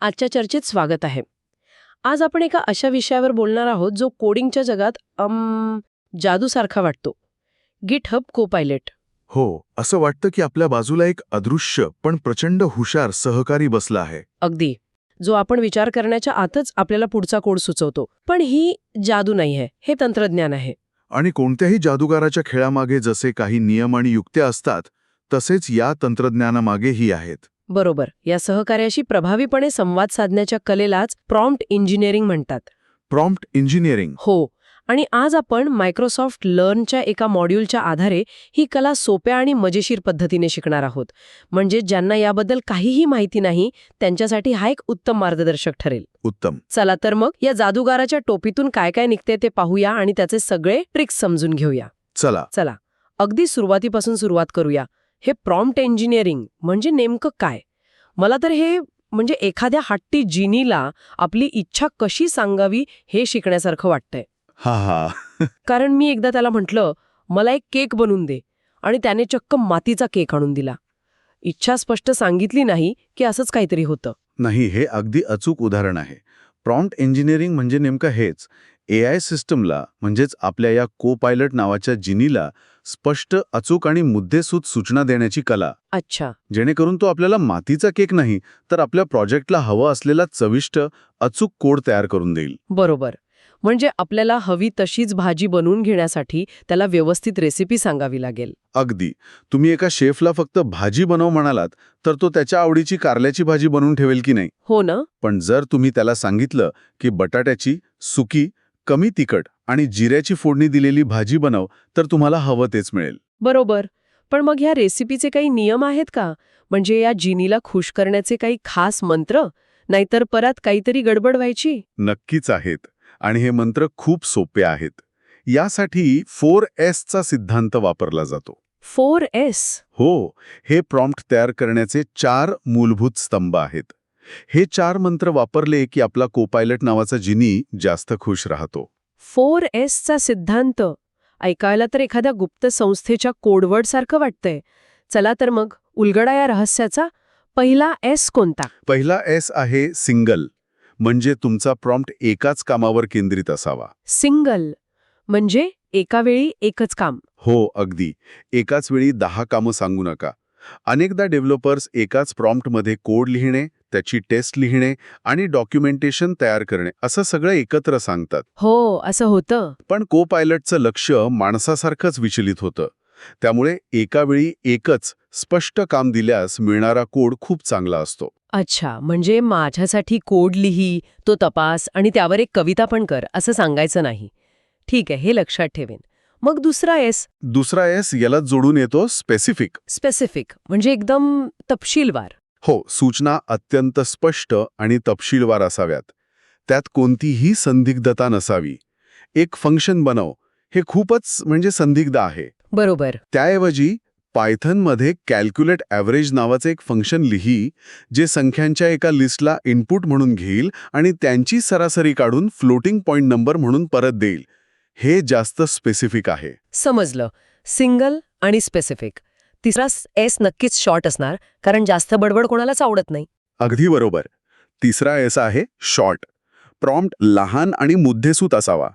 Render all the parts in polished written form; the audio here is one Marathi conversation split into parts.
आजच्या चर्चेत स्वागत आहे. आज आपण एका अशा विषयावर बोलणार आहोत जो कोडिंगच्या जगात जादूसारखा वाटतो. GitHub Copilot. हो, असं वाटतं की आपल्या बाजूला एक अदृश्य पण प्रचंड हुशार सहकारी बसला आहे. अगदी. जो आपण विचार करण्याच्या आतच आपल्याला पुढचा कोड सुचवतो. पण ही जादू नाही आहे, हे तंत्रज्ञान आहे. आणि कोणत्याही जादूगाराच्या खेळामागे जसे काही नियम आणि युक्त्या असतात, तसेच या तंत्रज्ञानामागेही आहेत. बरोबर. या सहकार्याशी प्रभावीपणे संवाद साधण्याच्या कलेलाच प्रॉम्प्ट इंजिनिअरिंग म्हणतात. Prompt engineering. हो. आणि आज आपण मायक्रोसॉफ्ट लर्नच्या एका मॉड्यूलच्या आधारे ही कला सोप्या आणि मजेशीर पद्धतीने शिकणार आहोत. म्हणजे ज्यांना याबद्दल काहीही माहिती नाही त्यांच्यासाठी हा एक उत्तम मार्गदर्शक ठरेल. उत्तम. चला तर मग या जादूगाराच्या टोपीतून काय काय निघते ते पाहूया आणि त्याचे सगळे ट्रिक्स समजून घेऊया. चला. अगदी सुरुवातीपासून सुरुवात करूया. हे प्रॉम्प्ट इंजिनिअरिंग म्हणजे नेमकं काय? मला तर हे म्हणजे एखाद्या हट्टी जिनीला आपली इच्छा कशी सांगावी हे शिकण्यासारखं वाटतंय. हा. कारण मी एकदा त्याला म्हटलं, मला एक केक बनवून दे, आणि त्याने चक्क मातीचा केक आणून दिला. इच्छा स्पष्ट सांगितली नाही की असंच काहीतरी होतं. नाही, हे अगदी अचूक उदाहरण आहे. प्रॉम्प्ट इंजिनिअरिंग म्हणजे नेमकं हेच. AI सिस्टमला म्हणजेच आपल्या या को पायलट नावाच्या जिनीला स्पष्ट, अचूक आणि मुद्देसूद सूचना देण्याची कला. अच्छा. जेणेकरून तो आपल्याला मातीचा केक नाही, तर आपल्या प्रोजेक्टला हवं असलेला चविष्ट, अचूक कोड तयार करून देईल. बरोबर. म्हणजे आपल्याला हवी तशीच भाजी बनवून घेण्यासाठी त्याला व्यवस्थित रेसिपी सांगावी लागेल. अगदी. तुम्ही एका शेफला फक्त भाजी बनव म्हणालात, तर तो त्याच्या आवडीची कारल्याची भाजी बनवून ठेवेल की नाही? हो ना? पण जर तुम्ही त्याला सांगितलं की बटाट्याची सुकी, कमी तिखट आणि जिऱ्याची फोडणी दिलेली भाजी बनव, तर तुम्हाला हवं तेच मिळेल. बरोबर. पण मग ह्या रेसिपीचे काही नियम आहेत का? म्हणजे या जिनीला खुश करण्याचे काही खास मंत्र? नाहीतर परत काहीतरी गडबड व्हायची? नक्कीच आहेत. आणि हे मंत्र खूप सोपे आहेत. यासाठी 4S चा सिद्धांत वापरला जातो. 4S? हो, हे प्रॉम्प्ट तयार करण्याचे 4 मूलभूत स्तंभ आहेत. हे 4 मंत्र वापरले की आपला कोपायलट नावाचा जिनी जास्त खुश राहतो. 4S चा सिद्धांत ऐकायला तर एखाद्या गुप्त संस्थेच्या कोडवर्डसारखं वाटतंय. चला तर मग उलगडा या रहस्याचा. पहिला S कोणता? पहिला S आहे सिंगल. म्हणजे तुमचा प्रॉम्प्ट एकाच कामावर केंद्रित असावा. सिंगल म्हणजे एका वेळी एकच काम. हो, अगदी. एकाच वेळी 10 कामं सांगू नका. अनेकदा डेव्हलपर्स एकाच प्रॉम्प्टमध्ये कोड लिहिणे, त्याची टेस्ट लिहिणे आणि डॉक्युमेंटेशन तयार करणे असं सगळं एकत्र सांगतात. हो, असं होतं. पण को पायलटचं लक्ष माणसासारखंच विचलित होतं. त्यामुळे एका वेळी एकच स्पष्ट काम दिल्यास मिळणारा कोड खूप चांगला असतो. अच्छा, म्हणजे माझ्यासाठी कोड लिही, तो तपास आणि त्यावर एक कविता पण कर असं सांगायचं नाही. ठीक आहे, हे लक्षात ठेवेन. मग दुसरा एस? दुसरा एस याला जोडून येतो स्पेसिफिक. स्पेसिफिक म्हणजे एकदम तपशीलवार. हो, सूचना अत्यंत स्पष्ट आणि तपशीलवार असाव्यात. त्यात कोणतीही संदिग्धता नसावी. एक फंक्शन बनव, हे खूपच म्हणजे संदिग्ध आहे. बरोबर. त्याऐवजी पायथनमध्ये कॅल्क्युलेट ॲव्हरेज नावाचं एक फंक्शन लिही, जे संख्यांच्या एका लिस्टला इनपुट म्हणून घेईल आणि त्यांची सरासरी काढून फ्लोटिंग पॉइंट नंबर म्हणून परत देईल. हे जास्त स्पेसिफिक आहे. समजलं. सिंगल आणि स्पेसिफिक. तिसरा एस नक्कीच शॉर्ट असणार, कारण जास्त बडबड कोणालाच आवडत नाही. अगदी बरोबर. तिसरा एस आहे शॉर्ट. प्रॉम्प्ट लहान आणि मुद्देसूद असावा.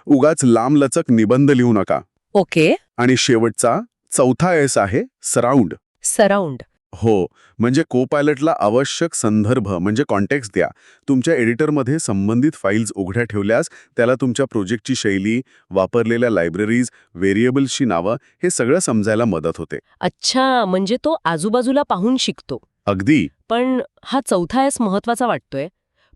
उगाच लांबलचक निबंध लिहू नका. ओके. आणि शेवटचा चौथा एस आहे सराउंड. सराउंड. हो, म्हणजे को पायलटला आवश्यक संदर्भ म्हणजे कॉन्टेक्स्ट द्या. तुमच्या एडिटरमध्ये संबंधित फाईल्स उघड्या ठेवल्यास त्याला तुमच्या प्रोजेक्टची शैली, वापरलेल्या लायब्ररीज, व्हेरिएबल्सची नावं हे सगळं समजायला मदत होते. अच्छा, म्हणजे तो आजूबाजूला पाहून शिकतो. अगदी. पण हा चौथा एस महत्वाचा वाटतोय.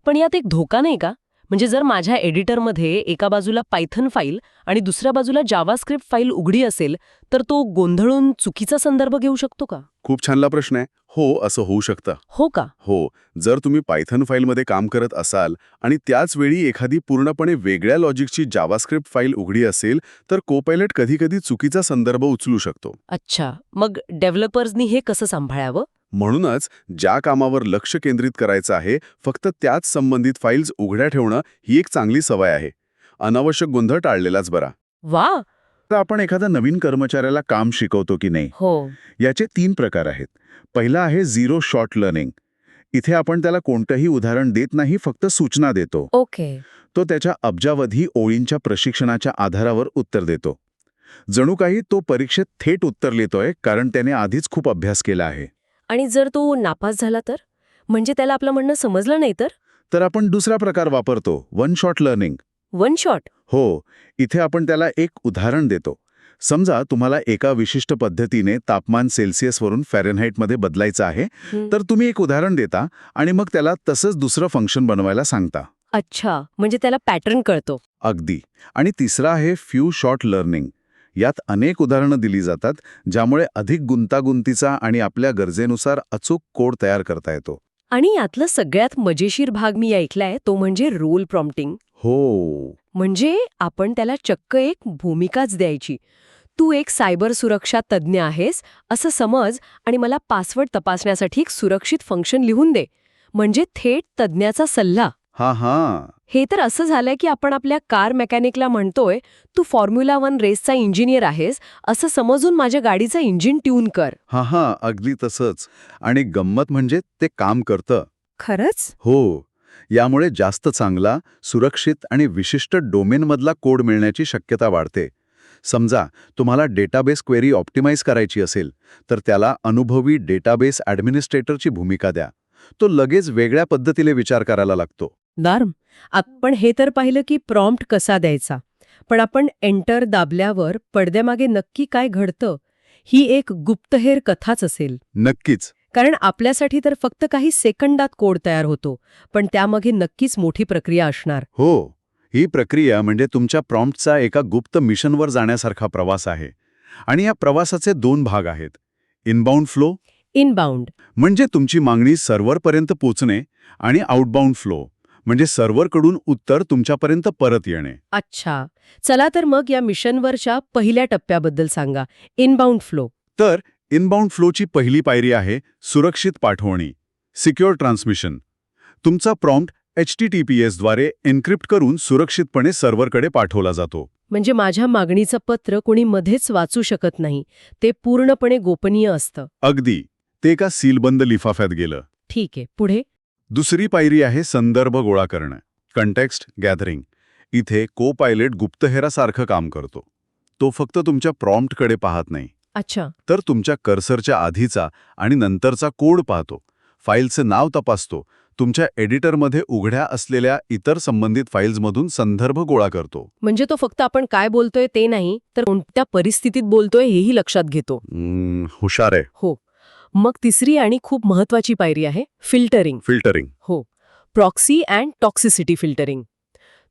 पण यात एक धोका नाही का? म्हणजे जर माझ्या एडिटरमध्ये एका बाजूला पायथन फाईल आणि दुसऱ्या बाजूला जावास्क्रिप्ट फाईल उघडी असेल, तर तो गोंधळून चुकीचा संदर्भ घेऊ शकतो का? खूप छानला प्रश्न आहे. हो, असं होऊ शकतं. हो का? हो, जर तुम्ही पायथन फाईलमध्ये काम करत असाल आणि त्याच वेळी एखादी पूर्णपणे वेगळ्या लॉजिकची जावास्क्रिप्ट फाईल उघडी असेल, तर कोपायलट कधीकधी चुकीचा संदर्भ उचलू शकतो. अच्छा, मग डेव्हलपर्सनी हे कसं सांभाळावं? म्हणूनच ज्या कामावर लक्ष केंद्रित करायचं आहे, फक्त त्याच संबंधित फाईल्स उघड्या ठेवणं ही एक चांगली सवय आहे. अनावश्यक गोंधळ टाळलेलाच बरा. वा. तर आपण एखादा नवीन कर्मचाऱ्याला काम शिकवतो की नाही, हो. याचे 3 प्रकार आहेत. पहिला आहे झिरो शॉट लर्निंग. इथे आपण त्याला कोणतंही उदाहरण देत नाही, फक्त सूचना देतो. ओके. तो त्याच्या अब्जावधी ओळींच्या प्रशिक्षणाच्या आधारावर उत्तर देतो. जणू काही तो परीक्षेत थेट उत्तर लिहितोय, कारण त्याने आधीच खूप अभ्यास केला आहे. आणि जर तो नापास झाला तर? म्हणजे त्याला आपलं म्हणणं समजलं नाही तर? तर आपण दुसरा प्रकार वापरतो, one shot learning. One shot? हो, इथे आपण त्याला एक उदाहरण देतो. समजा तुम्हाला एका विशिष्ट पद्धतीने तापमान सेल्सिअसवरून फॅरेनहाईटमध्ये बदलायचं आहे, तर तुम्ही एक उदाहरण देता आणि मग त्याला तसंच दुसरं फंक्शन बनवायला सांगता. अच्छा, म्हणजे त्याला पॅटर्न कळतो. अगदी. आणि तिसरा आहे फ्यू शॉट लर्निंग. यात अनेक उदाहरणं दिली जातात, ज्यामुळे अधिक गुंतागुंतीचा आणि आपल्या गरजेनुसार अचूक कोड तयार करता येतो. आणि यातलं सगळ्यात मजेशीर भाग मी ऐकलाय तो म्हणजे रोल प्रॉम्प्टिंग. हो. म्हणजे आपण त्याला चक्क एक भूमिकाच द्यायची. तू एक सायबर सुरक्षा तज्ज्ञ आहेस असं समज आणि मला पासवर्ड तपासण्यासाठी एक सुरक्षित फंक्शन लिहून दे. म्हणजे थेट तज्ज्ञाचा सल्ला. हा. हे तर असं झालंय की आपण आपल्या कार मेकॅनिकला म्हणतोय, तू फॉर्म्युला 1 रेसचा इंजिनियर आहेस असं समजून माझ्या गाडीचं इंजिन ट्यून कर. हा, अगदी तसंच. आणि गंमत म्हणजे ते काम करतं. खरंच? हो. यामुळे जास्त चांगला, सुरक्षित आणि विशिष्ट डोमेनमधला कोड मिळण्याची शक्यता वाढते. समजा तुम्हाला डेटाबेस क्वेरी ऑप्टिमाइज करायची असेल, तर त्याला अनुभवी डेटाबेस ॲडमिनिस्ट्रेटरची भूमिका द्या. तो लगेच वेगळ्या पद्धतीने विचार करायला लागतो. दार्म, आपण हे तर पाहिलं की प्रॉम्प्ट कसा द्यायचा. पण आपण एंटर दाबल्यावर पडद्यामागे नक्की काय घडतं ही एक गुप्तहेर कथाच असेल. नक्कीच. कारण आपल्यासाठी तर फक्त काही सेकंदात कोड तयार होतो, पण त्यामागे नक्कीच मोठी प्रक्रिया असणार. हो. ही प्रक्रिया म्हणजे तुमच्या प्रॉम्प्टचा एका गुप्त मिशनवर जाण्यासारखा प्रवास आहे. आणि या प्रवासाचे 2 भाग आहेत. इनबाउंड फ्लो इनबाउंड म्हणजे तुमची मागणी सर्व्हरपर्यंत पोचणे आणि आउटबाउंड फ्लो म्हणजे सर्व्हरकडून उत्तर तुमच्यापर्यंत परत येणे. अच्छा, चला तर मग या मिशनवरच्या पहिल्या टप्प्याबद्दल सांगा, इनबाउंड फ्लो. तर इनबाउंड फ्लोची पहिली पायरी आहे सुरक्षित पाठवणी, सिक्युअर ट्रान्समिशन. तुमचा प्रॉम्प्ट HTTPS द्वारे एन्क्रिप्ट करून सुरक्षितपणे सर्व्हरकडे पाठवला जातो. म्हणजे माझ्या मागणीचं पत्र कोणी मध्येच वाचू शकत नाही, ते पूर्णपणे गोपनीय असतं. अगदी. ते एका सीलबंद लिफाफ्यात गेलं. ठीक आहे, पुढे? दुसरी पायरी आहे संदर्भ गोळा करणं, कंटेक्स्ट गॅदरिंग. इथे को पायलट गुप्तहेरासारखं काम करतो. तो फक्त तुमच्या प्रॉम्प्टकडे पाहत नाही, अच्छा. तर तुमच्या कर्सरच्या आधीचा आणि नंतरचा कोड पाहतो, फाईलचं नाव तपासतो, तुमच्या एडिटरमध्ये उघड्या असलेल्या इतर संबंधित फाईल्समधून संदर्भ गोळा करतो. म्हणजे तो फक्त आपण काय बोलतोय ते नाही, तर कोणत्या परिस्थितीत बोलतोय हेही लक्षात घेतो. हुशार आहे. हो. मग तिसरी आणि खूप महत्वाची पायरी आहे फिल्टरिंग. फिल्टरिंग. हो, प्रॉक्सी अँड टॉक्सिसिटी फिल्टरिंग.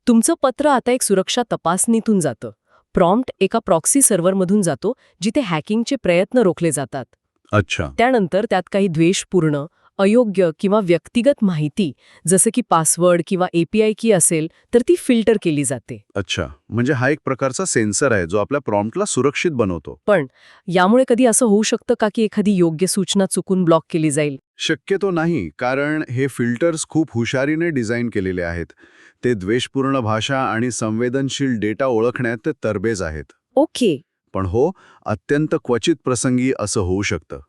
तुमचं पत्र आता एक सुरक्षा तपासणीतून जातं. प्रॉम्प्ट एका प्रॉक्सी सर्व्हरमधून जातो, जिथे हॅकिंगचे प्रयत्न रोखले जातात. अच्छा. त्यानंतर त्यात काही द्वेषपूर्ण, अयोग्य किंवा व्यक्तिगत माहिती जसं की पासवर्ड किंवा API की असेल तर ती फिल्टर केली जाते. अच्छा, म्हणजे हा एक प्रकारचा सेन्सर आहे जो आपल्या प्रॉम्प्टला सुरक्षित बनवतो. पण यामुळे कधी असं होऊ शकतं का की एखादी योग्य सूचना चुकून ब्लॉक केली जाईल? शक्यतो नाही, कारण हे फिल्टर्स खूप हुशारीने डिझाईन केलेले आहेत. ते द्वेषपूर्ण भाषा आणि संवेदनशील डेटा ओळखण्यात ते तरबेज आहेत. ओके. पण हो, अत्यंत क्वचित प्रसंगी असं होऊ शकतं.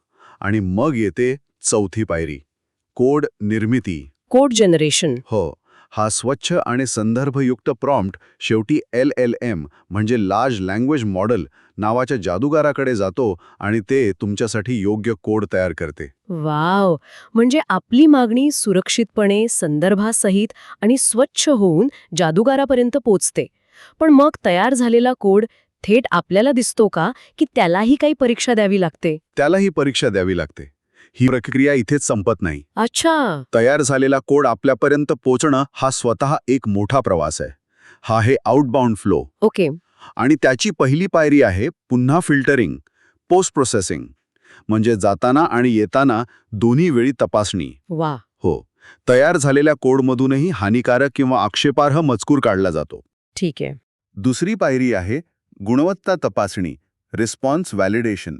आणि मग येते चौथी पायरी, कोड निर्मिती. Code generation. हो, हा स्वच्छ आणि संदर्भयुक्त प्रॉम्प्ट शेवटी LLM म्हणजे लार्ज लँग्वेज मॉडेल नावाच्या जादूगाराकडे जातो आणि ते तुमच्यासाठी योग्य कोड तयार करते. वाव, म्हणजे आपली मागणी सुरक्षितपणे संदर्भासहित आणि स्वच्छ होऊन जादूगारापर्यंत पोचते. पण मग तयार झालेला कोड थेट आपल्याला दिसतो का की त्यालाही काही परीक्षा द्यावी लागते? त्यालाही परीक्षा द्यावी लागते. ही प्रक्रिया इथेच संपत नाही. अच्छा. तयार झालेला कोड आपल्यापर्यंत पोचणं हा स्वतः एक मोठा प्रवास आहे. हा आहे आउटबाउंड फ्लो. ओके. आणि त्याची पहिली पायरी आहे पुन्हा फिल्टरिंग, पोस्ट प्रोसेसिंग. म्हणजे जाताना आणि येताना दोन्ही वेळी तपासणी. वा. हो, तयार झालेल्या कोडमधूनही हानिकारक किंवा आक्षेपार्ह मजकूर काढला जातो. ठीक आहे. दुसरी पायरी आहे गुणवत्ता तपासणी, रिस्पॉन्स व्हॅलिडेशन.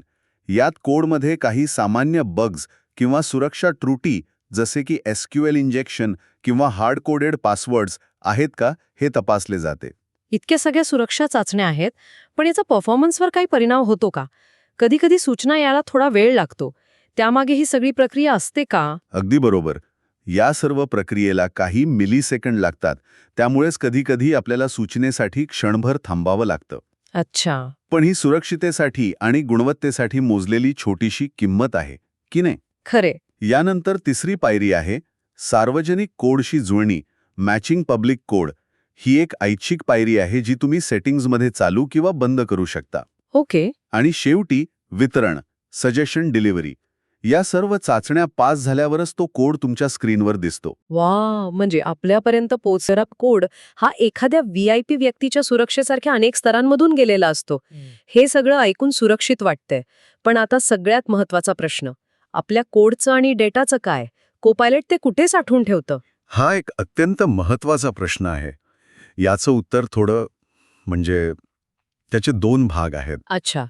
यात कोडमध्ये काही सामान्य बग्स किंवा सुरक्षा त्रुटी जसे की SQL इंजेक्शन किंवा हार्ड कोडेड पासवर्ड्स आहेत का हे तपासले जाते. इतक्या सगळ्या सुरक्षा चाचण्या आहेत, पण याचा परफॉर्मन्सवर काही परिणाम होतो का? कधी कधी सूचना यायला थोडा वेळ लागतो. त्यामागे ही सगळी प्रक्रिया असते का? अगदी बरोबर. या सर्व प्रक्रियेला काही मिलीसेकंड लागतात, त्यामुळेच कधीकधी आपल्याला सूचनेसाठी क्षणभर थांबावं लागतं. अच्छा. पण ही सुरक्षितेसाठी आणि गुणवत्तेसाठी मोजलेली छोटीशी किंमत आहे, की नाही? खरे. यानंतर तिसरी पायरी आहे सार्वजनिक कोडशी जुळणी, मॅचिंग पब्लिक कोड. ही एक ऐच्छिक पायरी आहे जी तुम्ही सेटिंग्जमध्ये चालू किंवा बंद करू शकता. ओके. आणि शेवटी वितरण, सजेशन डिलिव्हरी. या सर्व चाचण्या पास झाल्यावरच तो कोड तुमच्या स्क्रीनवर दिसतो. वा, म्हणजे आपल्यापर्यंत पोहोचणारा कोड हा एखाद्या VIP व्यक्तीच्या सुरक्षेसारख्या अनेक स्तरांमधून गेलेला असतो. हे सगळं ऐकून सुरक्षित वाटतंय. पण आता सगळ्यात महत्वाचा प्रश्न, आपल्या कोडचं आणि डेटाचं काय? कोपायलट ते कुठे साठवून ठेवतं? हा एक अत्यंत महत्वाचा प्रश्न आहे. याचं उत्तर थोडं म्हणजे त्याचे 2 भाग आहेत. अच्छा.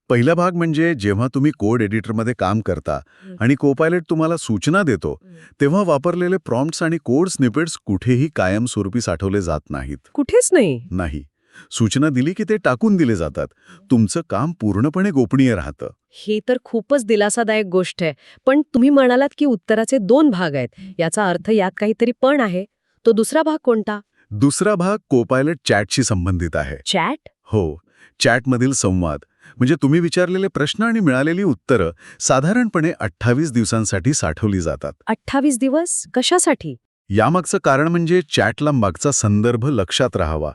पहिला भाग म्हणजे जेव्हा तुम्ही कोड एडिटरमध्ये काम करता आणि कोपायलट तुम्हाला सूचना देतो, तेव्हा वापरलेले प्रॉम्प्ट्स आणि कोड स्निपेट्स कुठेही कायमस्वरूपी साठवले जात नाहीत. कुठेच नाही. नाही. सूचना दिली की ते टाकून दिले जातात. तुमचं काम पूर्णपणे गोपनीय राहतं. हे तर खूपच दिलासादायक गोष्ट आहे. पण तुम्ही म्हणालात की उत्तराचे 2 भाग आहेत. याचा अर्थ यात काहीतरी पण आहे. तो दुसरा भाग कोणता? दुसरा भाग कोपायलट चॅटशी संबंधित आहे. चॅट? हो, चॅटमधील संवाद. म्हणजे तुम्ही विचारलेले प्रश्न आणि मिळालेली उत्तरं साधारणपणे 28 दिवसांसाठी साठवली जातात. 28 दिवस? कशासाठी? यामागचं कारण म्हणजे चॅटला मागचा संदर्भ लक्षात राहावा.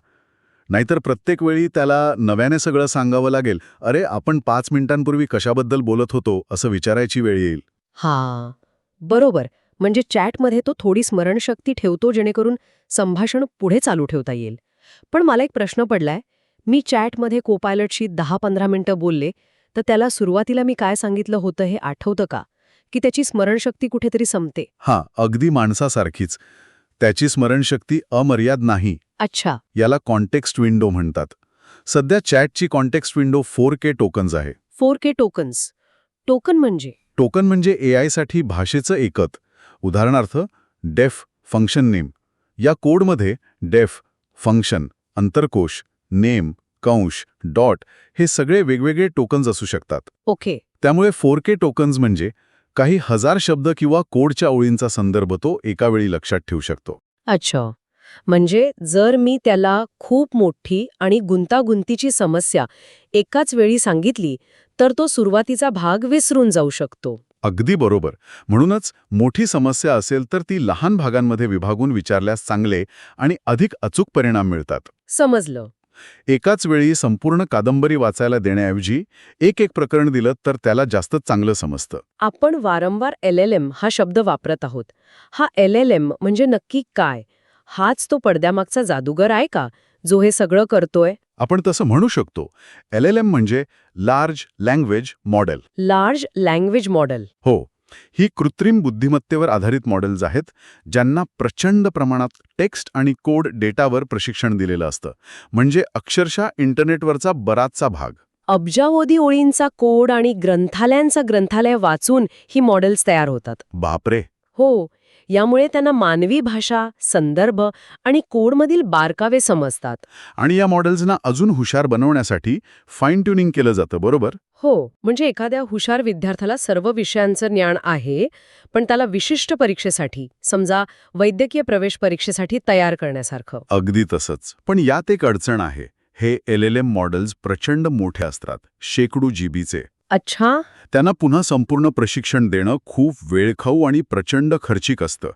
नाहीतर प्रत्येक वेळी त्याला नव्याने सगळं सांगावं लागेल. अरे, आपण 5 मिनिटांपूर्वी कशाबद्दल बोलत होतो असं विचारायची वेळ येईल. हां, बरोबर. म्हणजे चॅटमध्ये तो थोडी स्मरणशक्ती ठेवतो जेणेकरून संभाषण पुढे चालू ठेवता येईल. पण मला एक प्रश्न पडलाय. मी चॅटमध्ये कोपायलटशी 10-15 मिनिटं बोलले, तर त्याला सुरुवातीला मी काय सांगितलं होतं हे आठवतं का? की त्याची स्मरणशक्ती कुठेतरी संपते? हां, अगदी माणसासारखीच. त्याची स्मरणशक्ती अमर्याद नाही. अच्छा. याला कॉन्टेक्स्ट विंडो म्हणतात. सध्या चॅटची कॉन्टेक्स्ट विंडो 4K टोकन्स आहे. 4K tokens. टोकन म्हणजे? टोकन म्हणजे AI साठी भाषेचं एकक. उदाहरणार्थ डेफ फंक्शन नेम. या कोडमध्ये डेफ फंक्शन, अंतरकोश, नेम, कंश, डॉट हे सगळे वेगवेगळे टोकन्स असू शकतात. ओके. त्यामुळे 4K टोकन्स म्हणजे काही हजार शब्द किंवा कोडच्या ओळींचा संदर्भ तो एका वेळी लक्षात ठेवू शकतो. अच्छा. म्हणजे जर मी त्याला खूप मोठी आणि गुंतागुंतीची समस्या एकाच वेळी सांगितली, तर तो सुरुवातीचा भाग विसरून जाऊ शकतो. अगदी बरोबर. म्हणूनच मोठी समस्या असेल तर ती लहान भागांमध्ये विभागून विचारल्यास चांगले आणि अधिक अचूक परिणाम मिळतात. समजलं. एकाच वेळी संपूर्ण कादंबरी वाचायला देण्याऐवजी एक प्रकरण दिलं तर त्याला जास्त चांगलं समजतं. आपण वारंवार LLM हा शब्द वापरत आहोत. हा LLM म्हणजे नक्की काय? हाच तो पडद्यामागचा जादूगर आहे का, जो हे सगळं करतोय? आपण तसं म्हणू शकतो. LLM म्हणजे large language model. Large language model. हो, ही कृत्रिम बुद्धिमत्तेवर आधारित मॉडेल्स आहेत, ज्यांना प्रचंड प्रमाणात टेक्स्ट आणि कोड डेटावर प्रशिक्षण दिलेलं असतं. म्हणजे अक्षरशः इंटरनेटवरचा बराचसा भाग. अब्जावधी ओळींचा कोड आणि ग्रंथालयांचा ग्रंथालय वाचून ही मॉडेल्स तयार होतात. बापरे. हो, यामुळे त्यांना मानवी भाषा, संदर्भ आणि कोडमधील बारकावे समजतात. आणि या मॉडेल्सना अजून हुशार बनवण्यासाठी फाईन ट्युनिंग केलं जातं, बरोबर? हो, म्हणजे एखाद्या हुशार विद्यार्थ्याला सर्व विषयांचं ज्ञान आहे, पण त्याला विशिष्ट परीक्षेसाठी, समजा वैद्यकीय प्रवेश परीक्षेसाठी तयार करण्यासारखं. अगदी तसंच. पण यात एक अडचण आहे. हे LLM मॉडेल्स प्रचंड मोठे असतात, शेकडो जीबीचे. अच्छा. त्यांना पुन्हा संपूर्ण प्रशिक्षण देणं खूप वेळखाऊ आणि प्रचंड खर्चिक असतं.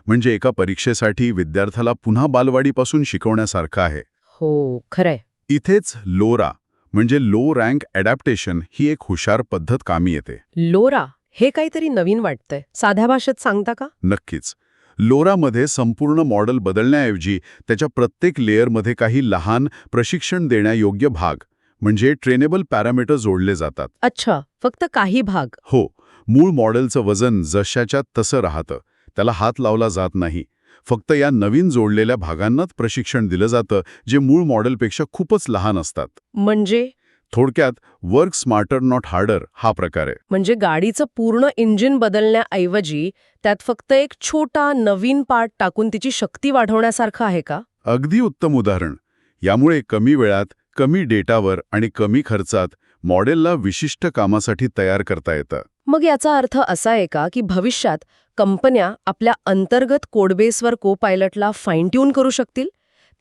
म्हणजे एका परीक्षेसाठी विद्यार्थ्याला पुन्हा बालवाडीपासून शिकवण्यासारखं आहे. हो, खरंय. इथेच लोरा म्हणजे लो रँक ॲडॅप्टेशन ही एक हुशार पद्धत कामी येते. लोरा हे काहीतरी नवीन वाटतंय. साध्या भाषेत सांगता का? नक्कीच. लोरामध्ये संपूर्ण मॉडेल बदलण्याऐवजी त्याच्या प्रत्येक लेयरमध्ये काही लहान प्रशिक्षण देण्यायोग्य भाग म्हणजे ट्रेनेबल पॅरामीटर जोडले जातात. अच्छा, फक्त काही भाग. हो, मूळ मॉडेलचं वजन जशाच्या तसं राहतं. त्याला हात लावला जात नाही. फक्त या नवीन जोडलेल्या भागांनाच प्रशिक्षण दिलं जातं, जे मूळ मॉडेलपेक्षा खूपच लहान असतात. म्हणजे? थोडक्यात वर्क स्मार्टर नॉट हार्डर हा प्रकार आहे. म्हणजे गाडीचं पूर्ण इंजिन बदलण्याऐवजी त्यात फक्त एक छोटा नवीन पार्ट टाकून तिची शक्ती वाढवण्यासारखं आहे का? अगदी उत्तम उदाहरण. यामुळे कमी वेळात, कमी डेटावर आणि कमी खर्चात मॉडेलला विशिष्ट कामासाठी तयार करता येतं. मग याचा अर्थ असा आहे का की भविष्यात कंपन्या आपल्या अंतर्गत कोडबेसवर को-पायलटला फाईन ट्यून करू शकतील,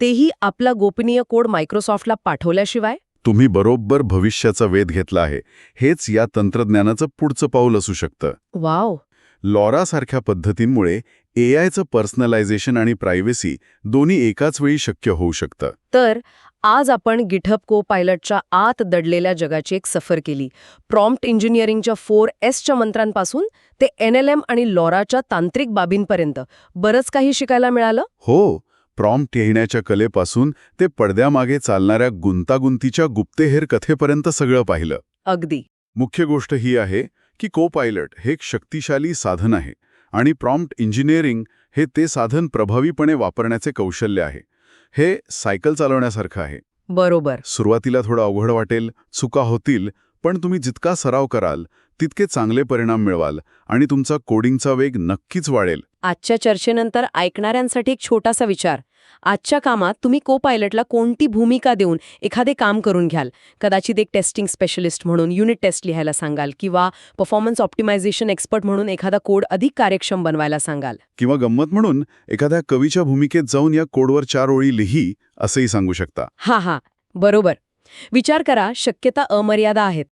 तेही आपला गोपनीय कोड मायक्रोसॉफ्टला पाठवल्याशिवाय? तुम्ही बरोबर भविष्याचा वेध घेतला आहे. हेच या तंत्रज्ञानाचं पुढचं पाऊल असू शकतं. वाव. लॉरासारख्या पद्धतींमुळे एआयचं पर्सनलायझेशन आणि प्रायव्हसी दोन्ही एकाच वेळी शक्य होऊ शकतं. तर आज आपण गिटहब को-पायलटच्या आत दडलेल्या जगाची एक सफर केली. प्रॉम्प्ट इंजिनिअरिंगच्या 4Sच्या मंत्रांपासून ते NLM आणि लॉराच्या तांत्रिक बाबींपर्यंत बरंच काही शिकायला मिळालं. हो, प्रॉम्प्ट येण्याच्या कलेपासून ते पडद्यामागे चालणाऱ्या गुंतागुंतीच्या गुप्तेहेर कथेपर्यंत सगळं पाहिलं. अगदी. मुख्य गोष्ट ही आहे की को-पायलट हे एक शक्तिशाली साधन आहे आणि प्रॉम्प्ट इंजिनिअरिंग हे ते साधन प्रभावीपणे वापरण्याचे कौशल्य आहे. हे सायकल चालवण्यासारखं आहे. बरोबर. सुरुवातीला थोडं अवघड वाटेल, चुका होतील, पण तुम्ही जितका सराव कराल तितके चांगले परिणाम मिळवाल आणि तुमचा कोडिंगचा वेग नक्कीच वाढेल. आजच्या चर्चेनंतर ऐकणाऱ्यांसाठी एक छोटासा विचार. आजच्या कामात तुम्ही को-पायलटला कोणती भूमिका देऊन एखादे काम करून घ्याल? कदाचित एक टेस्टिंग स्पेशलिस्ट म्हणून युनिट टेस्ट लिहायला सांगाल, किंवा परफॉर्मन्स ऑप्टिमायझेशन एक्सपर्ट म्हणून एखादा कोड अधिक कार्यक्षम बनवायला सांगाल. किंवा गंमत म्हणून एखाद्या कवीच्या भूमिकेत जाऊन या कोडवर 4 ओळी लिही असंही सांगू शकता. हा, बरोबर. विचार करा, शक्यता अमर्यादा आहेत.